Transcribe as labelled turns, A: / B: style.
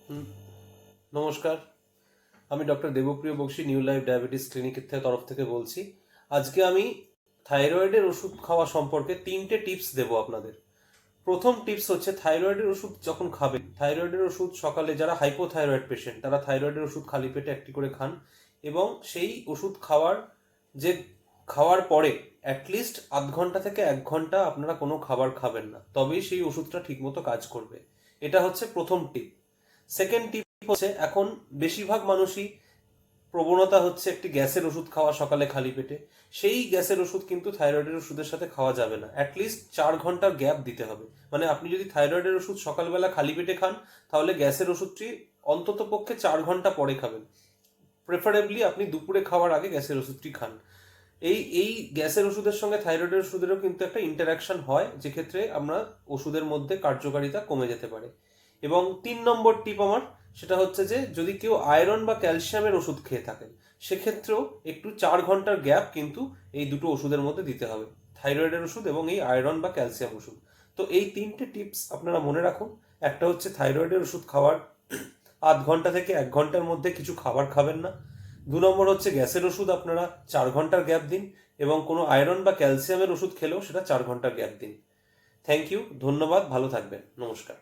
A: হুম, নমস্কার। আমি doctor Debapriya Bakshi new life diabetes ক্লিনিকের তরফ থেকে বলছি। আজকে আমি থাইরয়েডের ওষুধ খাওয়া সম্পর্কে 3টে টিপস দেব আপনাদের। প্রথম টিপস হচ্ছে, থাইরয়েডের ওষুধ যখন খাবেন, থাইরয়েডের ওষুধ সকালে যারা হাইপোথাইরয়েড পেশেন্ট তারা থাইরয়েডের ওষুধ খালি পেটে একটি করে খান, এবং সেই ওষুধ যে খাওয়ার পরে অ্যাটলিস্ট আধ ঘন্টা থেকে 1 ঘন্টা আপনারা কোনো খাবার খাবেন না, তবেই সেই ওষুধটা ঠিকমতো কাজ করবে। এটা হচ্ছে প্রথম টিপ। সেকেন্ড টিপ হচ্ছে, এখন বেশিরভাগ মানুষই প্রবণতা হচ্ছে একটি গ্যাসের ওষুধ খাওয়া সকালে খালি পেটে। সেই গ্যাসের ওষুধ কিন্তু থাইরয়েডের ওষুধের সাথে খাওয়া যাবে না, অ্যাটলিস্ট 4 ঘন্টার গ্যাপ দিতে হবে। মানে আপনি যদি থাইরয়েডের ওষুধ সকালবেলা খালি পেটে খান, তাহলে গ্যাসের ওষুধটি অন্তত পক্ষে 4 ঘন্টা পরে খাবেন। প্রেফারেবলি আপনি দুপুরে খাওয়ার আগে গ্যাসের ওষুধটি খান। এই গ্যাসের ওষুধের সঙ্গে থাইরয়েডের ওষুধেরও কিন্তু একটা ইন্টারাকশন হয়, যেক্ষেত্রে আমরা ওষুধের মধ্যে কার্যকারিতা কমে যেতে পারে। এবং 3 নম্বর টিপ আমার, সেটা হচ্ছে যে যদি কেউ আয়রন বা ক্যালসিয়ামের ওষুধ খেয়ে থাকেন, সেক্ষেত্রেও একটু 4 ঘন্টার গ্যাপ কিন্তু এই দুটো ওষুধের মধ্যে দিতে হবে, থাইরয়েডের ওষুধ এবং এই আয়রন বা ক্যালসিয়াম ওষুধ। তো এই 3টে টিপস আপনারা মনে রাখুন। একটা হচ্ছে, থাইরয়েডের ওষুধ খাওয়ার আধ ঘন্টা থেকে 1 ঘন্টার মধ্যে কিছু খাবার খাবেন না। 2 নম্বর হচ্ছে, গ্যাসের ওষুধ আপনারা 4 ঘন্টার গ্যাপ দিন, এবং কোনো আয়রন বা ক্যালসিয়ামের ওষুধ খেলেও সেটা 4 ঘন্টার গ্যাপ দিন। থ্যাংক ইউ, ধন্যবাদ, ভালো থাকবেন, নমস্কার।